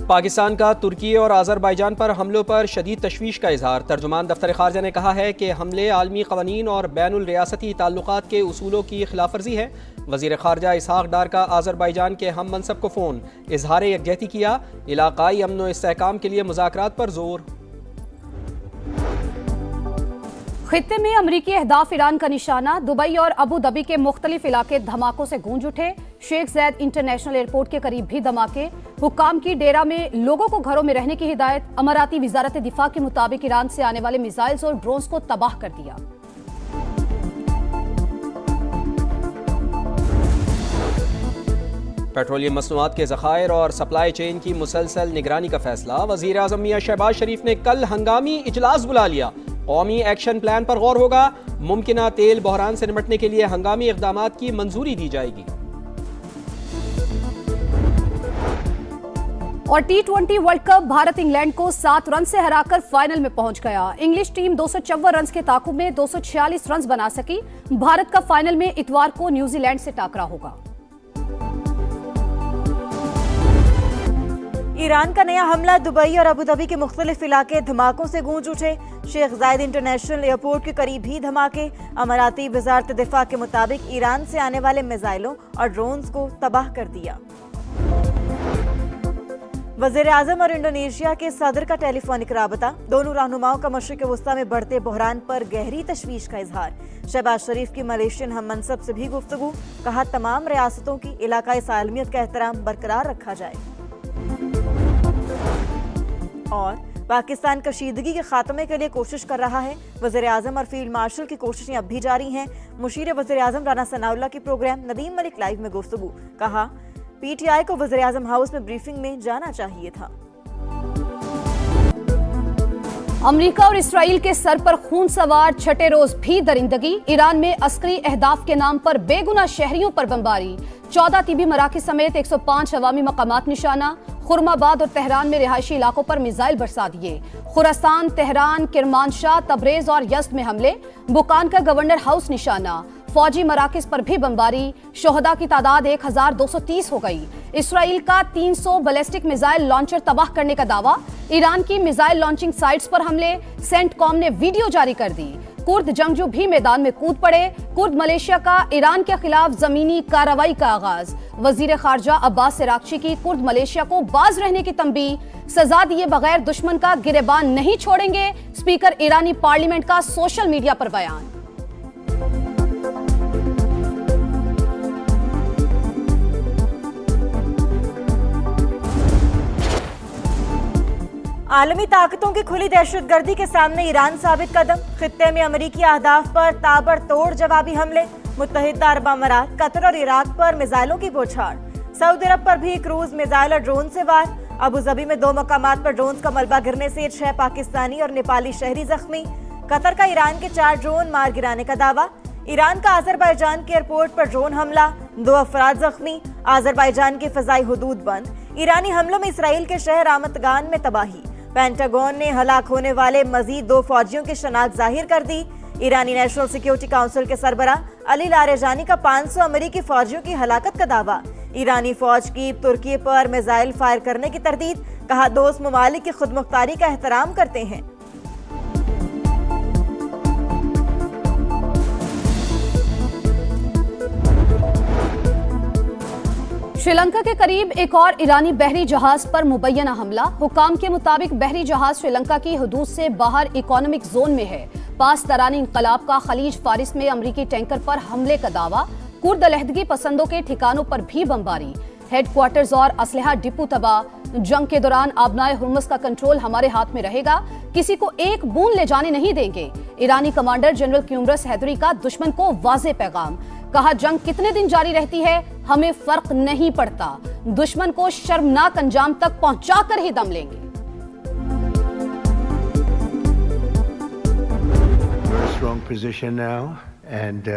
पाकिस्तान का तुर्की और आज़रबाईजान पर हमलों पर शदीद तशवीश का इजहार। तर्जुमान दफ्तर खारजा ने कहा है कि हमले आलमी क़वानीन और बैनुल रियासती ताल्लुकात के उसूलों की खिलाफवर्जी है। वज़ीर ख़ारजा इसहाक़ डार का आज़रबाईजान के हम मनसब को फ़ोन, इजहार यकजहती किया। इलाक़ाई अमन व इस्तेहकाम के लिए मुज़ाकरात पर जोर। खित्ते में अमरीकी अहदाफ ईरान का निशाना। दुबई और अबू धाबी के मुख्तलिफ इलाके धमाकों से गूंज उठे। शेख ज़ायद इंटरनेशनल एयरपोर्ट के करीब भी धमाके। हुक्काम की डेरा में लोगों को घरों में रहने की हिदायत। अमाराती वजारत दिफा के मुताबिक ईरान से आने वाले मिसाइल्स और ड्रोन्स को तबाह कर दिया। पेट्रोलियम मसनूआत के ज़खायर और सप्लाई चेन की मुसलसल निगरानी का फैसला। वज़ीर आज़म मियां शहबाज शरीफ ने कल हंगामी इजलास बुला लिया। कौमी एक्शन प्लान पर गौर होगा। मुमकिना तेल बहरान से निपटने के लिए हंगामी इक़दामात की मंजूरी दी जाएगी। और T20 world cup Bharat England को 7 रन से हराकर फाइनल में पहुंच गया। इंग्लिश टीम 254 रन के ताकुब में 246 रन बना सकी। भारत का फाइनल में इतवार को न्यूजीलैंड से टाकरा होगा। ईरान का नया हमला। दुबई और अबू धाबी के मुख्तलिफ इलाके धमाकों से गूंज उठे। शेख ज़ायद इंटरनेशनल एयरपोर्ट के करीब भी धमाके। अमाराती वजारत दिफा के मुताबिक ईरान से आने वाले मिसाइलों और ड्रोन्स को तबाह कर दिया। वज़ीर आज़म और इंडोनेशिया के सदर का टेलीफोनिक राबता। दोनों रहनुमाओं का मशरिक़ वस्ता में बढ़ते बहरान पर गहरी तशवीश का इजहार। शहबाज शरीफ की मलेशियन हम मनसब से भी गुफ्तगू। कहा तमाम रियासतों की इलाकाई सालमियत का एहतराम बरकरार रखा जाए। और पाकिस्तान कशीदगी के खात्मे के लिए कोशिश कर रहा है। वज़ीर आज़म और फील्ड मार्शल की कोशिशें अब भी जारी हैं। मुशीर वज़ीर आज़म राना सनाउल्लाह की प्रोग्राम नदीम मलिक लाइव में गुफ्तगू। कहा PTI को वज़ीर आज़म हाउस में ब्रीफिंग में जाना चाहिए था। अमेरिका और इसराइल के सर पर खून सवार छठे रोज भी दरिंदगी। ईरान में अस्करी अहदाफ के नाम पर बेगुनाह शहरियों पर बमबारी। 14 तिबी मराकज़ समेत 105 अवामी मकामात निशाना। खुरमाबाद और तेहरान में रिहायशी इलाकों पर मिसाइल बरसा दिए। खुरासान, तेहरान, किरमानशाह, तबरेज और यज़्द में हमले। बुकान का गवर्नर हाउस निशाना। फौजी मराकज़ पर भी बमबारी। शोहदा की तादाद 1230 हो गई। इसराइल का 300 बैलिस्टिक मिसाइल लॉन्चर तबाह करने का दावा। ईरान की मिसाइल लॉन्चिंग साइट्स पर हमले। सेंटकॉम ने वीडियो जारी कर दी। कुर्द जंगजू भी मैदान में कूद पड़े। कुर्द मलेशिया का ईरान के खिलाफ जमीनी कार्रवाई का आगाज। वजीर खारजा अब्बास इराक्ची की कुर्द मलेशिया को बाज रहने की तंबीह। सजा दिए बगैर दुश्मन का गिरेबान नहीं छोड़ेंगे। स्पीकर ईरानी पार्लियामेंट का सोशल मीडिया पर बयान। आलमी ताकतों की खुली दहशतगर्दी के सामने ईरान साबित कदम। खित्ते में अमरीकी अहदाफ पर ताबड़तोड़ जवाबी हमले। मुत्तहिदा अरब अमारात, कतर और इराक पर मिसाइलों की बौछार। सऊदी अरब पर भी क्रूज मिसाइल और ड्रोन से वार। अबू धाबी में 2 मकामात पर ड्रोन का मलबा गिरने से 6 पाकिस्तानी और नेपाली शहरी जख्मी। कतर का ईरान के 4 ड्रोन मार गिराने का दावा। ईरान का आज़रबाईजान के एयरपोर्ट पर ड्रोन हमला, 2 अफराद जख्मी। आज़रबाईजान की फ़ज़ाई हुदूद बंद। ईरानी हमलों में इसराइल के शहर आमतगान में तबाही। पेंटागन ने हलाक होने वाले मजीद 2 फौजियों की शनाख्त जाहिर कर दी। ईरानी नेशनल सिक्योरिटी काउंसिल के सरबरा अली लारेजानी का 500 अमेरिकी फौजियों की हलाकत का दावा। ईरानी फौज की तुर्की पर मिसाइल फायर करने की तरदीद। कहा दोस्त ममालिक की खुदमुख्तारी का एहतराम करते हैं। श्रीलंका के करीब एक और ईरानी बहरी जहाज पर मुबैना हमला। हुकाम के मुताबिक बहरी जहाज श्रीलंका की हदूद से बाहर इकोनॉमिक जोन में है। पास तरानी इंकलाब का खलीज फारिस में अमरीकी टैंकर पर हमले का दावा। कुर्द अलहदगी पसंदों के ठिकानों पर भी बमबारी। हेडक्वार्टर्स और असलहा डिपो तबाह। जंग के दौरान आबनाए हुर्मुज़ का कंट्रोल हमारे हाथ में रहेगा। किसी को एक बूंद ले जाने नहीं देंगे। ईरानी कमांडर जनरल क्यूमरस हैदरी का दुश्मन को वाज़े पैगाम। कहा जंग कितने दिन जारी रहती है हमें फर्क नहीं पड़ता। दुश्मन को शर्मनाक अंजाम तक पहुंचाकर ही दम लेंगे। Very strong position now, and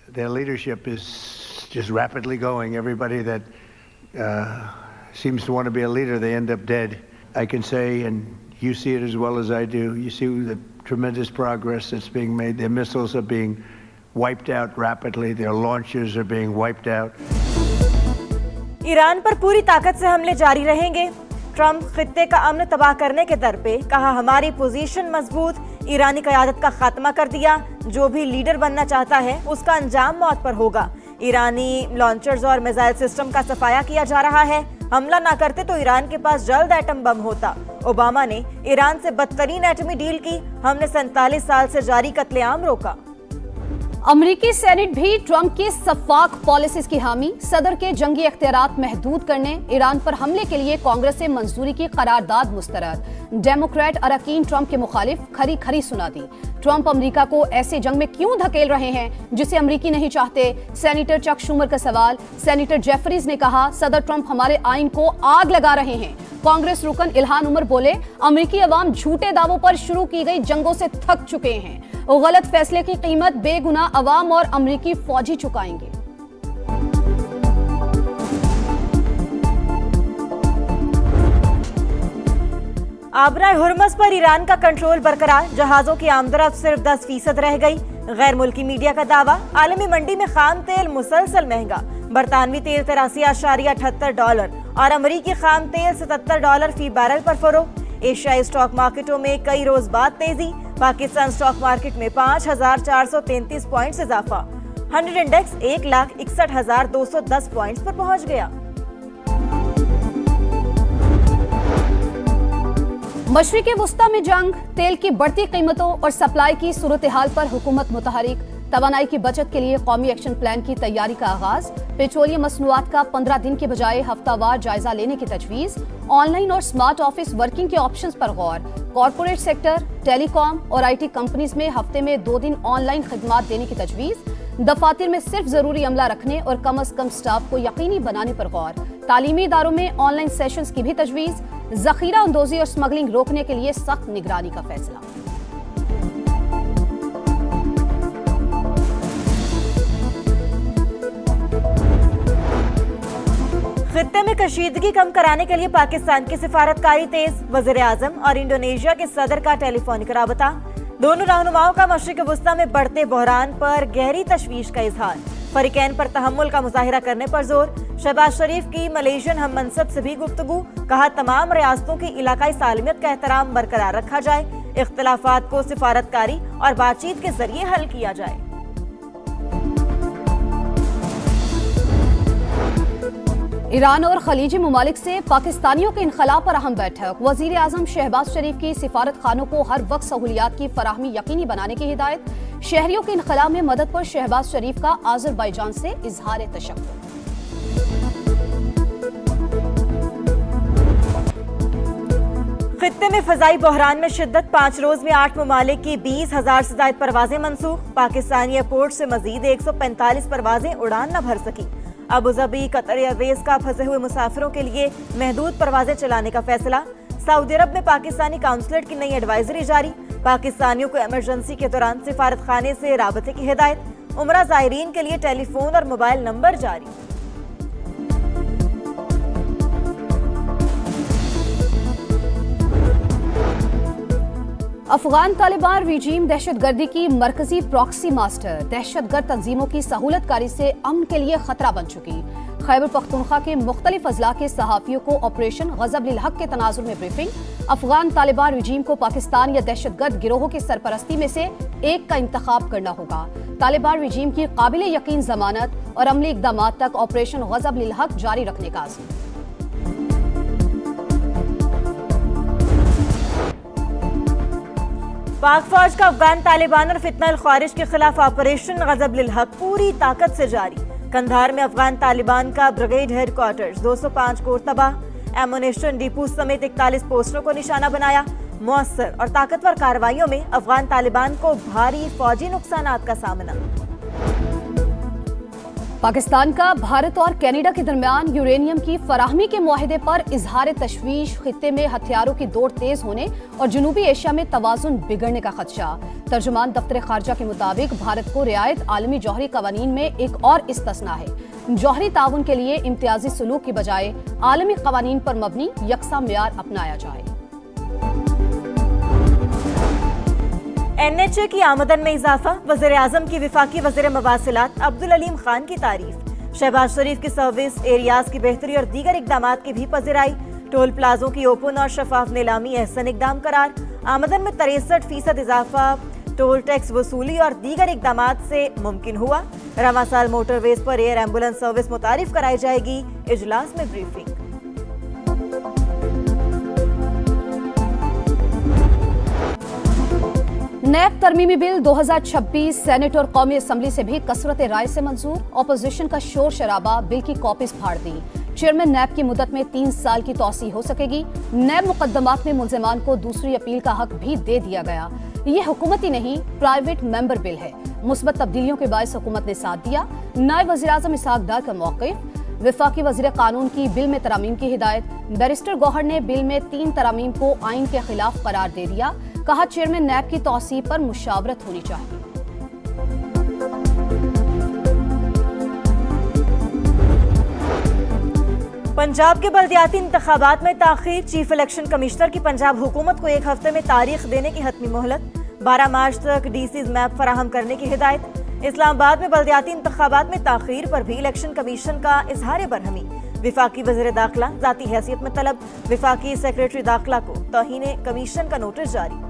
their leadership is just rapidly going. Everybody that seems to want to be a leader, they end up dead. I can say, and you see it as well as I do, you see the tremendous progress that's being made. Their missiles are being wiped out rapidly. Their launchers are being wiped out. Iran पर पूरी ताकत से हमले जारी रहेंगे। Trump खित्ते का अमन तबाह करने के दर पे, कहा हमारी पोजीशन मजबूत। ईरानी क़यादत का खात्मा कर दिया। जो भी लीडर बनना चाहता है उसका अंजाम मौत पर होगा। ईरानी लॉन्चर्स और मिसाइल सिस्टम का सफाया किया जा रहा है। हमला ना करते तो ईरान के पास जल्द एटम बम होता। ओबामा ने ईरान से बदतरीन एटमी डील की। हमने 47 साल से जारी कत्लेआम रोका। अमरीकी सेनेट भी ट्रंप की शफाफ पॉलिसीज की हामी। सदर के जंगी इख्तियारात महदूद करने, ईरान पर हमले के लिए कांग्रेस से मंजूरी की करारदाद मुस्तरद। डेमोक्रेट अरकान ट्रंप के मुखालिफ खरी खरी सुना दी। ट्रंप अमेरिका को ऐसे जंग में क्यों धकेल रहे हैं जिसे अमरीकी नहीं चाहते? सेनेटर चक शूमर का सवाल। सेनेटर जेफरीज ने कहा, सदर ट्रंप हमारे आइन को आग लगा रहे हैं। कांग्रेस रुकन इल्हान उमर बोले, अमरीकी अवाम झूठे दावों पर शुरू की गई जंगों से थक चुके हैं। गलत फैसले की कीमत बेगुनाह अवाम और अमरीकी फौजी चुकाएंगे। आबराए हुर्मस पर ईरान का कंट्रोल बरकरार। जहाजों की आमदरफ्त सिर्फ 10% रह गई। गैर मुल्की मीडिया का दावा, आलमी मंडी में खाम तेल मुसलसल महंगा। बरतानवी तेल $83.78 और अमरीकी खाम तेल $77 फी बैरल पर फरोख्त। एशियाई स्टॉक मार्केटों में कई रोज बाद तेजी। पाकिस्तान स्टॉक मार्केट में 5,433 पॉइंट से इजाफा। 100 इंडेक्स 1,61,210 पॉइंट्स पर पहुंच गया। मशरिक़े वुस्ता में जंग, तेल की बढ़ती कीमतों और सप्लाई की सूरत हाल पर हुकूमत मुतहरिक। तवानाई की बचत के लिए कौमी एक्शन प्लान की तैयारी का आगाज। पेट्रोलियम मसनूआत का 15 दिन के बजाय हफ्तावार जायजा लेने की तजवीज। ऑनलाइन और स्मार्ट ऑफिस वर्किंग के ऑप्शंस पर गौर। कॉर्पोरेट सेक्टर, टेलीकॉम और IT कंपनीज में हफ्ते में 2 दिन ऑनलाइन खिदमात देने की तजवीज। दफातर में सिर्फ जरूरी अमला रखने और कम अज कम स्टाफ को यकीनी बनाने पर गौर। तालीमी इदारों में ऑनलाइन सेशंस की भी तजवीज। जखीरा अंदोजी और स्मगलिंग रोकने के लिए सख्त निगरानी का फैसला। खित्ते में कशीदगी कम कराने के लिए पाकिस्तान की सिफारतकारी तेज। वज़ीर-ए-आज़म और इंडोनेशिया के सदर का टेलीफोनिक राबता। दोनों रहनुमाओं का मशरिक़ वुस्ता में बढ़ते बहरान पर गहरी तशवीश का इजहार। फरीकैन पर तहम्मुल का मुजाहिरा करने पर जोर। शहबाज शरीफ की मलेशियन हम मनसब से भी गुफ्तगू। कहा, तमाम रियासतों की इलाकाई सालमियत का एहतराम बरकरार रखा जाए। इख्तिलाफात को सिफारतकारी और बातचीत के जरिए हल किया जाए। ईरान और खलीजी ममालिक से पाकिस्तानियों के इनखला पर अहम बैठक। वजीर आजम शहबाज शरीफ की सिफारत खानों को हर वक्त सहूलियात की फराहमी यकीनी बनाने की हिदायत। शहरियों के इनखला में मदद पर शहबाज शरीफ का आज़रबाईजान से इजहार तशक्कुर। खित्ते में फजाई बहरान में शिद्दत। 5 रोज में 8 ममालिक की 20,000 से ज्यादा परवाजें मनसूख। पाकिस्तानी एयरपोर्ट से मजीद 145 परवाजें उड़ान न भर सकी। अबू धाबी कतर एयरवेज का फंसे हुए मुसाफिरों के लिए महदूद परवाजें चलाने का फैसला। सऊदी अरब में पाकिस्तानी काउंसलेट की नई एडवाइजरी जारी। पाकिस्तानियों को इमरजेंसी के दौरान सिफारत खाने से राबते की हिदायत। उमरा ज़ायरीन के लिए टेलीफोन और मोबाइल नंबर जारी। अफगान तालिबान रिजीम दहशतगर्दी की मरकजी प्रॉक्सी मास्टर। दहशतगर्द तंजीमों की सहूलतकारी से अमन के लिए खतरा बन चुकी। खैबर पख्तूनख्वा के मुख्तलिफ अजला के सहाफियों को ऑपरेशन गजब लिल हक के तनाजुर में ब्रीफिंग। अफगान तालिबान रिजीम को पाकिस्तान या दहशतगर्द गिरोहों की सरपरस्ती में से एक का इंतखाब करना होगा। तालिबान रिजीम की काबिल यकीन जमानत और अमली इकदाम तक ऑपरेशन गजब लिल हक जारी रखने का आज़म। पाक फौज का अफगान तालिबान और फितना ख्वारिज के खिलाफ ऑपरेशन गजब लिल हक पूरी ताकत से जारी। कंधार में अफगान तालिबान का ब्रिगेड हेडक्वार्टर्स 205 कोर तबाह। एमुनेशन डिपो समेत 41 पोस्टरों को निशाना बनाया। मुअस्सर और ताकतवर कार्रवाइयों में अफगान तालिबान को भारी फौजी नुकसानात का सामना। पाकिस्तान का भारत और कनाडा के दरमियान यूरेनियम की फराहमी के मुआहदे पर इजहार तशवीश। खित्ते में हथियारों की दौड़ तेज होने और जनूबी एशिया में तवाजुन बिगड़ने का खदशा। तर्जुमान दफ्तर खारजा के मुताबिक भारत को रियायत आलमी जौहरी कवानीन में एक और इस्तस्ना है। जौहरी ताउन के लिए इम्तियाजी सलूक की बजाय आलमी कवानीन पर मबनी यकसा मेयार अपनाया जाए। NHA की आमदन में इजाफा। वज़ीर-ए-आज़म की विफाकी वज़ीर मवासिलात अब्दुल अलीम खान की तारीफ। शहबाज शरीफ की सर्विस एरियाज की बेहतरी और दीगर इकदाम की भी पजीराई। टोल प्लाजों की ओपन और शफाफ नीलामी एहसन इकदाम करार। आमदन में 63% इजाफा टोल टैक्स वसूली और दीगर इकदाम से मुमकिन हुआ। रवा साल मोटरवेज पर एयर एम्बुलेंस सर्विस मुतारिफ कराई जाएगी। इजलास में ब्रीफिंग। नैब तरमीमी बिल 2026 सेनेट और कौमी असम्बली से भी कसरत राय से मंजूर। ऑपोजिशन का शोर शराबा, बिल की कॉपीज फाड़ दी। चेयरमैन नैब की मुद्दत में 3 साल की तौसी हो सकेगी। नैब मुकदमात में मुल्जिमान को दूसरी अपील का हक भी दे दिया गया। ये हुकूमती नहीं, प्राइवेट मेंबर बिल है। मुस्बत तब्दीलियों के बायस हुकूमत ने साथ दिया। नायब वज़ीर-ए-आज़म इसहाक डार का मौक़िफ़। वफाकी वज़ीर कानून की बिल में तरामीम की हिदायत। बैरिस्टर गौहर ने बिल में 3 तरामीम को आइन के खिलाफ करार दे दिया। कहा चेयरमैन नैब की तौसी पर मुशावरत होनी चाहिए। पंजाब के बल्दियाती इंतखाबात में ताखीर। चीफ इलेक्शन कमिश्नर की पंजाब हुकूमत को 1 हफ्ते में तारीख देने की हतमी मोहलत। 12 मार्च तक डीसीज मैप फराहम करने की हिदायत। इस्लामाबाद में बल्दियाती इंतखाबात में ताखीर पर भी इलेक्शन कमीशन का इजहार बरहमी। विफाकी वज़ीर दाखिला ज़ाती हैसियत में तलब। विफाकी सेक्रेटरी दाखिला को तौहीन कमीशन का नोटिस जारी।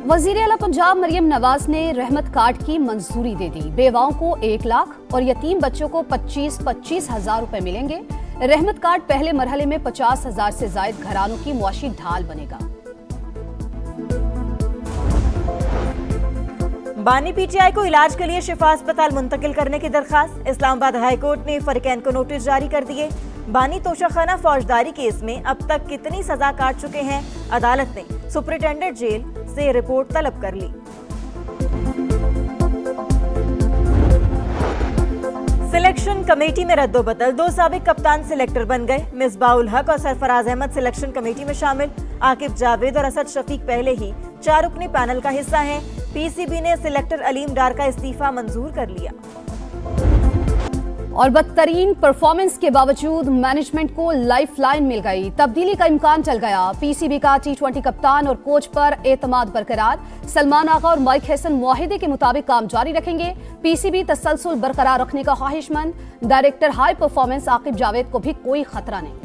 वज़ीर आला पंजाब मरियम नवाज ने रहमत कार्ड की मंजूरी दे दी। बेवाओं को 1 लाख और यतीम बच्चों को 25-25 हजार रुपए मिलेंगे। रहमत कार्ड पहले मरहले में 50,000 से ज्यादा घरानों की मुआशी ढाल बनेगा। बानी पीटीआई को इलाज के लिए शिफा अस्पताल मुंतकिल करने की दरखास्त। इस्लामाबाद हाई कोर्ट ने फरीकैन को नोटिस जारी कर दिए। बानी तोशाखाना फौजदारी केस में अब तक कितनी सजा काट चुके हैं, अदालत ने सुपरिटेंडेंट जेल से रिपोर्ट तलब कर ली। सिलेक्शन कमेटी में रद्दोबदल। 2 साबिक कप्तान सिलेक्टर बन गए। मिसबाउल हक और सरफराज अहमद सिलेक्शन कमेटी में शामिल। आकिब जावेद और असद शफीक पहले ही 4 रुकनी पैनल का हिस्सा हैं। पीसीबी ने सिलेक्टर अलीम डार का इस्तीफा मंजूर कर लिया। और बदतरीन परफॉर्मेंस के बावजूद मैनेजमेंट को लाइफलाइन मिल गई। तब्दीली का इम्कान चल गया। पीसीबी का T20 कप्तान और कोच पर एतमाद बरकरार। सलमान आगा और माइक हैसन मुआहिदे के मुताबिक काम जारी रखेंगे। पीसीबी तसलसल बरकरार रखने का ख्वाहिशमंद। Director high performance Aqib Javed को भी कोई खतरा नहीं।